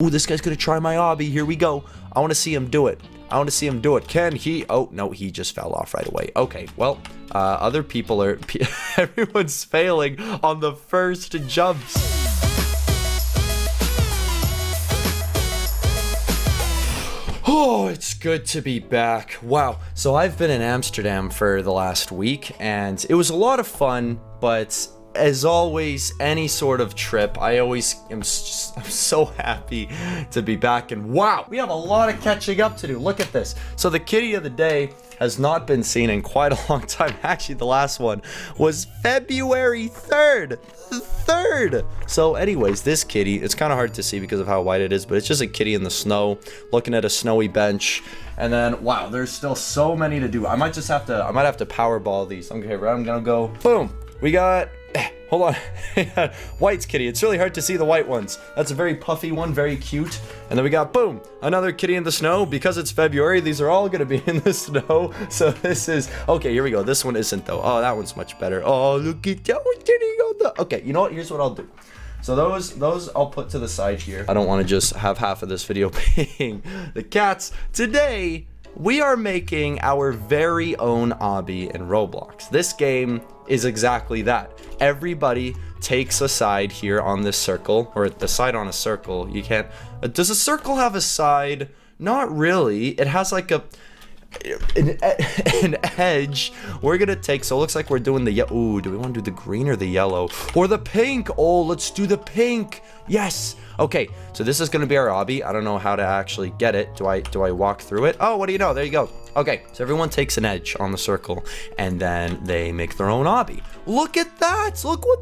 Ooh, this guy's gonna try my obby. Here we go. I want to see him do it. I want to see him do it. Can he? Oh, no, he just fell off right away. Okay, well, other people are... everyone's failing on the first jumps. Oh, it's good to be back. Wow. So I've been in Amsterdam for the last week, and it was a lot of fun, but... as always, any sort of trip, I'm so happy to be back. And wow, we have a lot of catching up to do. Look at this. So the kitty of the day has not been seen in quite a long time. Actually, the last one was February 3rd. So anyways, this kitty, it's kind of hard to see because of how white it is, but it's just a kitty in the snow looking at a snowy bench. And then, wow, there's still so many to do. I might have to powerball these. Okay, I'm gonna go, boom. We got, hold on, white's kitty. It's really hard to see the white ones. That's a very puffy one, very cute. And then we got, boom, another kitty in the snow. Because it's February, these are all gonna be in the snow. So this is, okay, here we go. This one isn't though. Oh, that one's much better. Oh, look at that one kitty on the, okay, you know what? Here's what I'll do. So those I'll put to the side here. I don't want to just have half of this video being the cats. Today, we are making our very own obby in Roblox. This game is exactly that. Everybody takes a side here on this circle, or the side on a circle. You can't... does a circle have a side? Not really. It has like an edge. We're gonna take, so it looks like we're doing the ooh, do we want to do the green or the yellow? Or the pink? Oh, let's do the pink. Yes. Okay, so this is gonna be our obby. I don't know how to actually get it. Do I walk through it? Oh, what do you know? There you go. Okay, so everyone takes an edge on the circle, and then they make their own obby. Look at that! Look what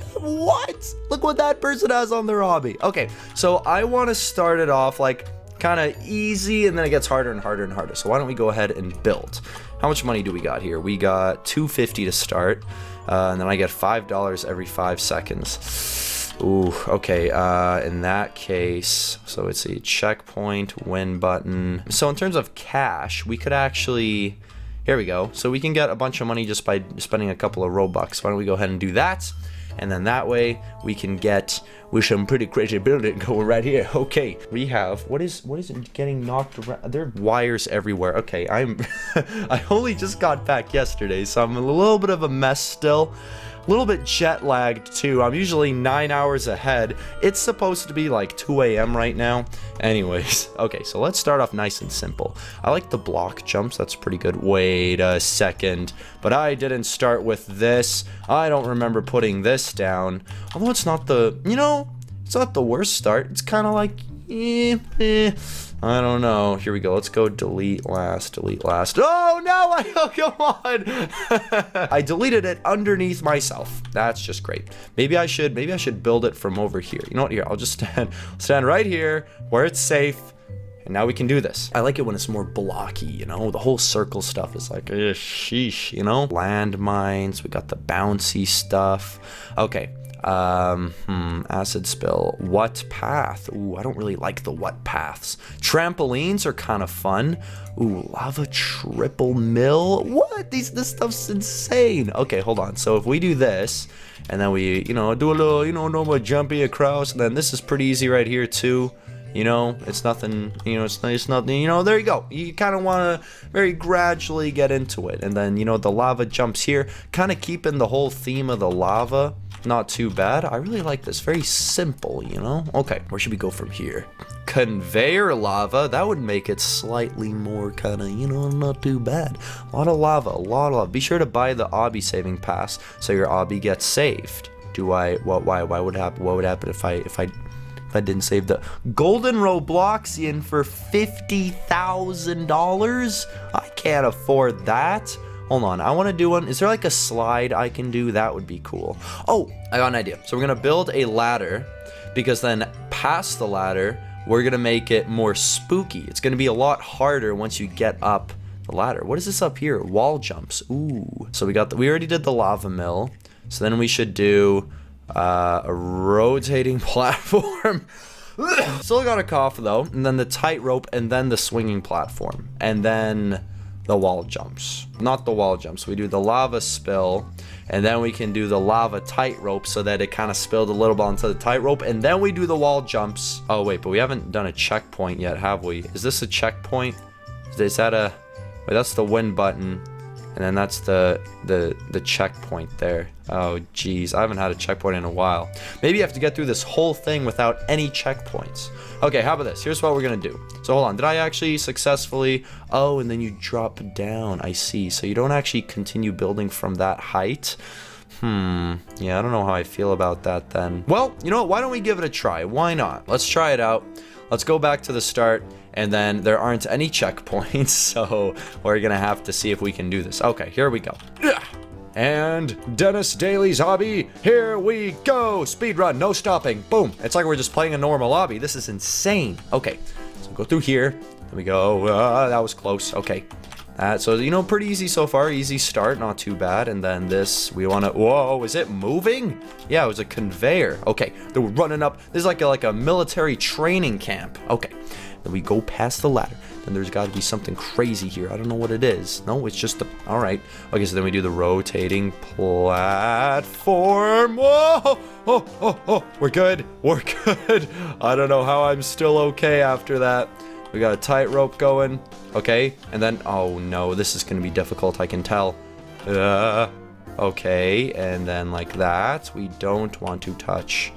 that person has on their obby. Okay, so I want to start it off like kind of easy, and then it gets harder and harder and harder. So why don't we go ahead and build? How much money do we got here? We got $2.50 to start, and then I get $5 every 5 seconds. Ooh, okay, in that case, so it's a checkpoint, win button. So in terms of cash, we could actually, here we go. So we can get a bunch of money just by spending a couple of Robux. Why don't we go ahead and do that? And then that way we can get with some pretty crazy building going right here. Okay, we have, what is it getting knocked around? There are wires everywhere. Okay, I only just got back yesterday, so I'm a little bit of a mess still. A little bit jet lagged too. I'm usually 9 hours ahead. It's supposed to be like 2 a.m. right now. Anyways, okay, so let's start off nice and simple. I like the block jumps. That's pretty good. Wait a second. But I didn't start with this. I don't remember putting this down. Although it's not the, you know, it's not the worst start. It's kind of like, I don't know. Here we go. Let's go delete last. Oh no! Oh, come on! I deleted it underneath myself. That's just great. Maybe I should build it from over here. You know what? Here, I'll just stand right here where it's safe. And now we can do this. I like it when it's more blocky, you know? The whole circle stuff is like, sheesh, you know? Landmines. We got the bouncy stuff. Okay. Acid spill. What path? Ooh, I don't really like the what paths. Trampolines are kind of fun. Ooh, lava triple mill. What? This stuff's insane. Okay, hold on. So if we do this, and then we, you know, do a little, you know, normal jumpy across, and then this is pretty easy right here too. You know, it's nothing, you know, it's nothing, you know, there you go. You kind of want to very gradually get into it. And then, you know, the lava jumps here, kind of keeping the whole theme of the lava. Not too bad. I really like this. Very simple, you know? Okay, where should we go from here? Conveyor lava. That would make it slightly more kind of, you know, not too bad. A lot of lava. Be sure to buy the obby saving pass so your obby gets saved. Why would happen? What would happen if I didn't save the golden Robloxian for $50,000? I can't afford that. Hold on, I want to do one. Is there like a slide I can do? That would be cool. Oh, I got an idea. So we're going to build a ladder, because then past the ladder, we're going to make it more spooky. It's going to be a lot harder once you get up the ladder. What is this up here? Wall jumps. Ooh. So we already did the lava mill. So then we should do a rotating platform. Still got a cough though. And then the tightrope, and then the swinging platform. And then... the wall jumps. Not the wall jumps. We do the lava spill, and then we can do the lava tightrope so that it kind of spilled a little bit onto the tightrope, and then we do the wall jumps. Oh wait, but we haven't done a checkpoint yet, have we? Is this a checkpoint? Is that a... Wait, that's the win button, and then that's the checkpoint there. Oh geez, I haven't had a checkpoint in a while. Maybe you have to get through this whole thing without any checkpoints. Okay, how about this? Here's what we're gonna do. So hold on, did I actually successfully... Oh, and then you drop down, I see. So you don't actually continue building from that height. Yeah, I don't know how I feel about that then. Well, you know what, why don't we give it a try? Why not? Let's try it out. Let's go back to the start, and then there aren't any checkpoints, so we're gonna have to see if we can do this. Okay, here we go. And Dennis Daly's obby, here we go. Speed run, no stopping. Boom. It's like we're just playing a normal obby. This is insane. Okay, so go through here. There we go. That was close. Okay. So, you know, pretty easy so far. Easy start, not too bad. And then this, we want to... Whoa, is it moving? Yeah, it was a conveyor. Okay, then we're running up. This is like a military training camp. Okay, then we go past the ladder. Then there's got to be something crazy here. I don't know what it is. No, it's just the... All right. Okay, so then we do the rotating platform. Whoa! Oh, we're good. We're good. I don't know how I'm still okay after that. We got a tightrope going. Okay, and then... Oh, no. This is going to be difficult, I can tell. Okay, and then like that. We don't want to touch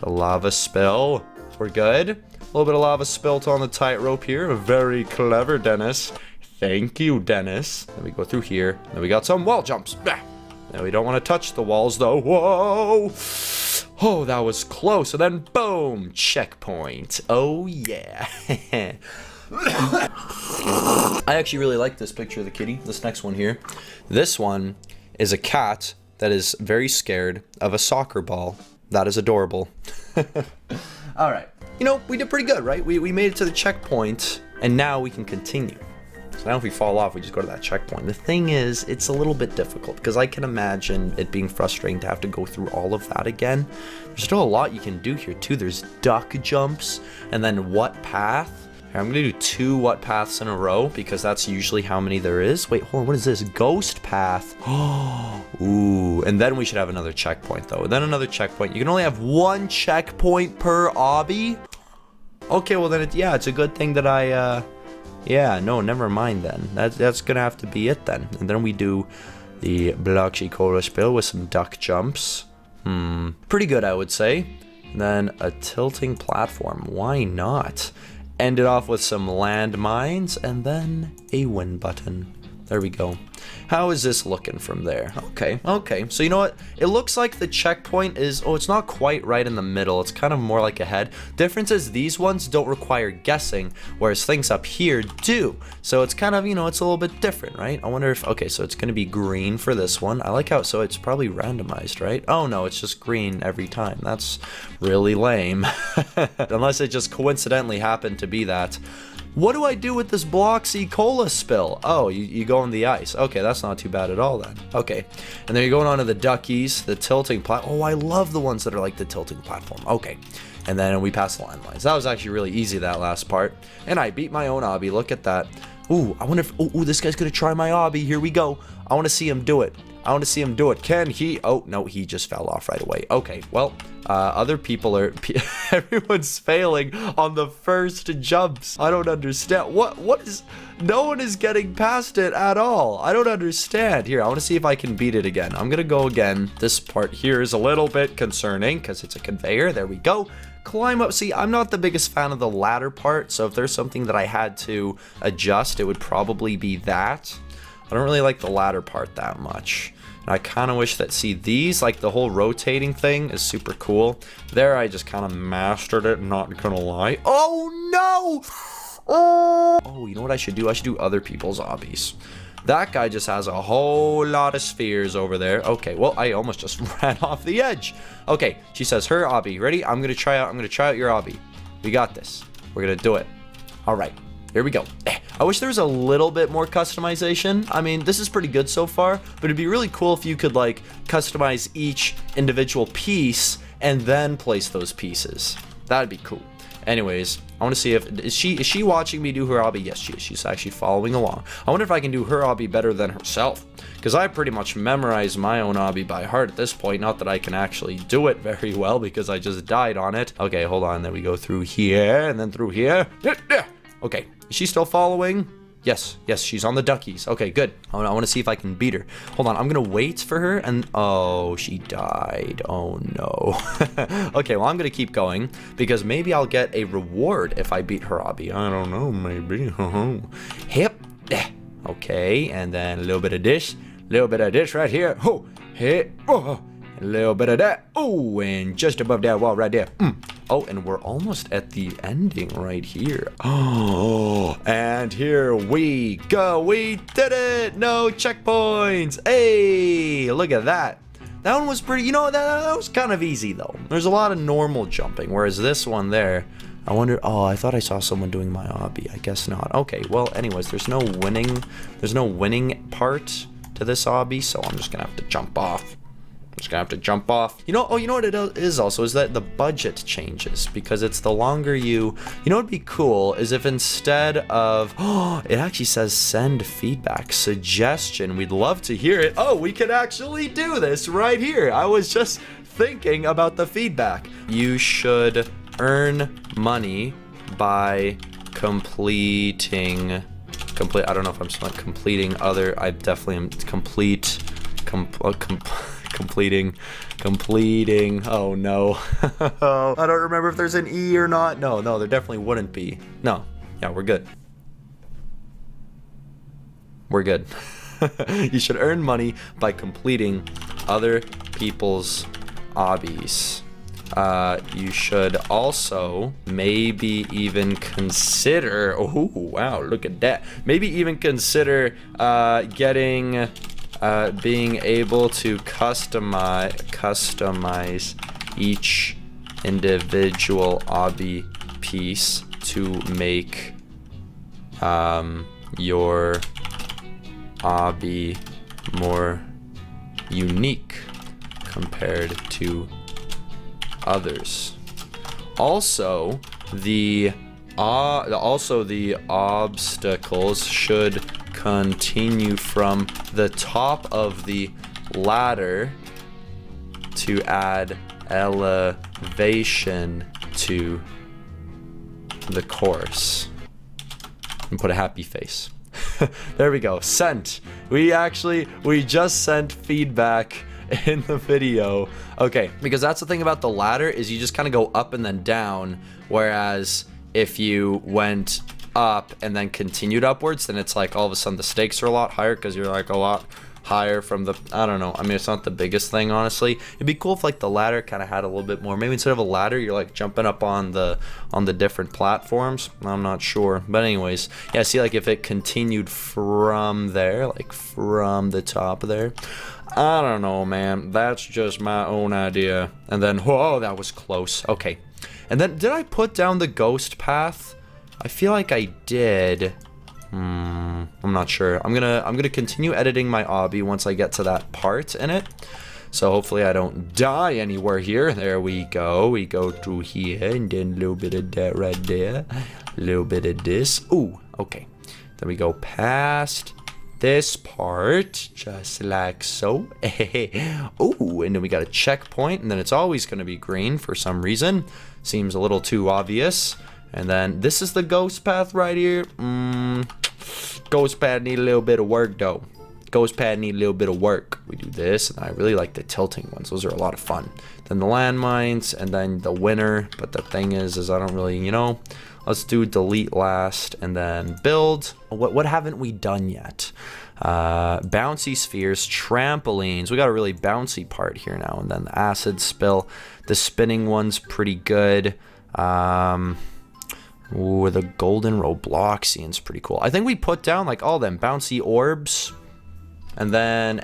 the lava spill. We're good. A little bit of lava spilt on the tightrope here. Very clever, Dennis. Thank you, Dennis. Then we go through here. Then we got some wall jumps. Now we don't want to touch the walls, though. Whoa! Oh, that was close. And then, boom! Checkpoint. Oh, yeah. I actually really like this picture of the kitty. This next one here. This one is a cat that is very scared of a soccer ball. That is adorable. All right. You know, we did pretty good, right? We made it to the checkpoint, and now we can continue. So now if we fall off, we just go to that checkpoint. The thing is, it's a little bit difficult, because I can imagine it being frustrating to have to go through all of that again. There's still a lot you can do here, too. There's duck jumps, and then what path? Here, I'm going to do 2 what paths in a row, because that's usually how many there is. Wait, hold on, what is this? Ghost path. Ooh, and then we should have another checkpoint, though. Then another checkpoint. You can only have 1 checkpoint per obby? Okay, well then, yeah, it's a good thing that I, yeah, no, never mind then. That's gonna have to be it then. And then we do the blocky cola spill with some duck jumps. Pretty good, I would say. And then a tilting platform. Why not? End it off with some landmines, and then a win button. There we go. How is this looking from there? Okay. So you know what? It looks like the checkpoint is... Oh, it's not quite right in the middle. It's kind of more like a head. Difference is these ones don't require guessing, whereas things up here do. So it's kind of, you know, it's a little bit different, right? I wonder if... Okay, so it's going to be green for this one. I like how... So it's probably randomized, right? Oh, no, it's just green every time. That's really lame. Unless it just coincidentally happened to be that. What do I do with this Bloxy Cola spill? Oh, you go on the ice. Okay, that's not too bad at all then. Okay, and then you're going on to the duckies, the tilting platform. Oh, I love the ones that are like the tilting platform. Okay, and then we pass the landmines. That was actually really easy, that last part. And I beat my own obby. Look at that. Ooh, I wonder if... Ooh, this guy's gonna try my obby. Here we go. I want to see him do it. Can he? Oh, no, he just fell off right away. Okay, well... other people are... Everyone's failing on the first jumps. I don't understand. What is... No one is getting past it at all. I don't understand. Here, I want to see if I can beat it again. I'm going to go again. This part here is a little bit concerning because it's a conveyor. There we go. Climb up. See, I'm not the biggest fan of the ladder part, so if there's something that I had to adjust, it would probably be that. I don't really like the ladder part that much. I kind of wish that, see, these, like the whole rotating thing is super cool. There, I just kind of mastered it, not gonna lie. Oh, no! Oh, you know what I should do? I should do other people's obbies. That guy just has a whole lot of spheres over there. Okay, well, I almost just ran off the edge. Okay, she says her obby. Ready? I'm gonna try out your obby. We got this. We're gonna do it. All right. Here we go. I wish there was a little bit more customization. I mean, this is pretty good so far, but it'd be really cool if you could, like, customize each individual piece and then place those pieces. That'd be cool. Anyways, I I want to see if is she watching me do her obby? Yes, she is. She's actually following along. I wonder if I can do her obby better than herself, because I pretty much memorized my own obby by heart at this point. Not that I can actually do it very well because I just died on it. Okay, hold on. Then we go through here and then through here. Okay, is she still following? Yes, she's on the duckies. Okay, good. I want to see if I can beat her. Hold on, I'm gonna wait for her, and oh, she died. Oh no. Okay, well, I'm gonna keep going because maybe I'll get a reward if I beat her obby. I don't know, maybe. Hip. Okay, and then a little bit of this right here. Oh, hit. Oh, a little bit of that. Oh, and just above that wall right there. Oh, and we're almost at the ending right here. Oh, and here we go. We did it. No checkpoints. Hey, look at that. That one was pretty, that was kind of easy though. There's a lot of normal jumping, whereas this one there, I wonder, oh, I thought I saw someone doing my obby. I guess not. Okay, well, anyways, there's no winning part to this obby, so I'm just gonna have to jump off. You know what it is also is that the budget changes because it's the longer you know what'd be cool is if instead of it actually says send feedback suggestion, we'd love to hear it. Oh, we could actually do this right here. I was just thinking about the feedback. You should earn money by completing I don't know if I'm spelling completing other. I definitely am completing. Oh no. I don't remember if there's an E or not. No, there definitely wouldn't be. No. Yeah, we're good. You should earn money by completing other people's obbies. You should also maybe even consider, oh wow, look at that. Maybe even consider getting being able to customize each individual obby piece to make your obby more unique compared to others. Also, the obstacles should continue from the top of the ladder to add elevation to the course. And put a happy face. There we go. Sent. We just sent feedback in the video. Okay, because that's the thing about the ladder is you just kind of go up and then down, whereas if you went up and then continued upwards, then it's like all of a sudden the stakes are a lot higher because you're like a lot higher from the, I don't know, I mean, it's not the biggest thing, honestly. It'd be cool if like the ladder kind of had a little bit more, maybe instead of a ladder you're like jumping up on the different platforms. I'm not sure, but anyways, yeah, see, like if it continued from there, like from the top there, I don't know, man, that's just my own idea. And then, whoa, that was close. Okay, and then did I put down the ghost path? I feel like I did. I'm not sure. I'm gonna continue editing my obby once I get to that part in it. So hopefully I don't die anywhere here. There we go. We go through here and then a little bit of that right there. A little bit of this. Ooh, okay. Then we go past this part, just like so. Ooh, and then we got a checkpoint, and then it's always gonna be green for some reason. Seems a little too obvious. And then this is the ghost path right here. Ghost path need a little bit of work though. Ghost pad need a little bit of work. We do this, and I really like the tilting ones. Those are a lot of fun. Then the landmines, and then the winner. But the thing is I don't really, let's do delete last, and then build. What haven't we done yet? Bouncy spheres, trampolines. We got a really bouncy part here now, and then the acid spill. The spinning one's pretty good. Ooh, the golden Robloxian's pretty cool. I think we put down like all them bouncy orbs, and then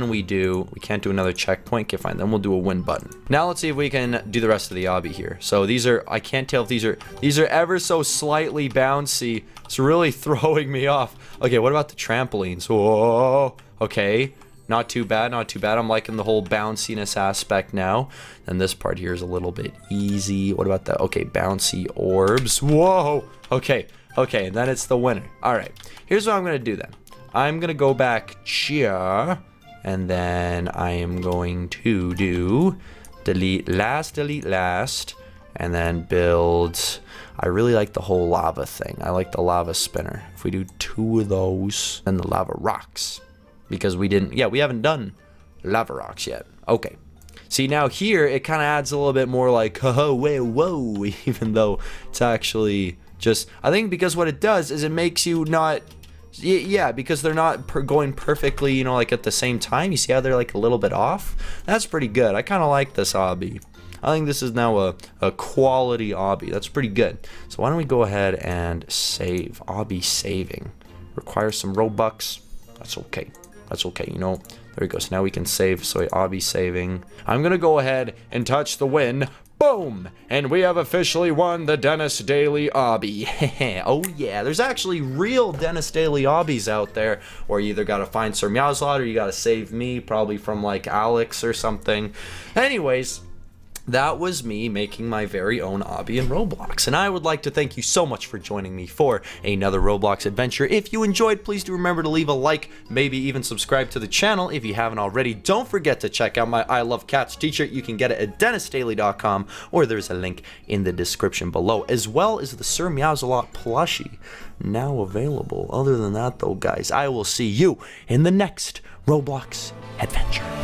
we can't do another checkpoint. Okay, fine. Then we'll do a win button. Now let's see if we can do the rest of the obby here. So these are, I can't tell if these are ever so slightly bouncy. It's really throwing me off. Okay, what about the trampolines? Whoa. Okay. Not too bad, not too bad. I'm liking the whole bounciness aspect now. And this part here is a little bit easy. What about that? Okay, bouncy orbs. Whoa. Okay, okay, and then it's the winner. All right, here's what I'm gonna do then. I'm gonna go back here, and then I am going to do delete last, and then build. I really like the whole lava thing. I like the lava spinner. If we do 2 of those, then the lava rocks. Because we didn't, yeah, we haven't done lava rocks yet. Okay. See, now here, it kind of adds a little bit more like, oh, whoa, even though it's actually just, I think because what it does is it makes you not, yeah, because they're not going perfectly, you know, like at the same time. You see how they're like a little bit off? That's pretty good. I kind of like this obby. I think this is now a quality obby. That's pretty good. So why don't we go ahead and save. Obby saving. Requires some Robux. That's okay. That's okay, you know. There we go. So now we can save. So Obby saving. I'm going to go ahead and touch the win. Boom! And we have officially won the Denis Daily Obby. Oh yeah, there's actually real Denis Daily Obbies out there. Or you either got to find Sir Meowslot or you got to save me. Probably from like Alex or something. Anyways, that was me making my very own obby in Roblox, and I would like to thank you so much for joining me for another Roblox adventure. If you enjoyed, please do remember to leave a like, maybe even subscribe to the channel if you haven't already. Don't forget to check out my I Love Cats t-shirt. You can get it at DenisDaily.com, or there's a link in the description below, as well as the Sir Meowslot plushie now available. Other than that though, guys, I will see you in the next Roblox adventure.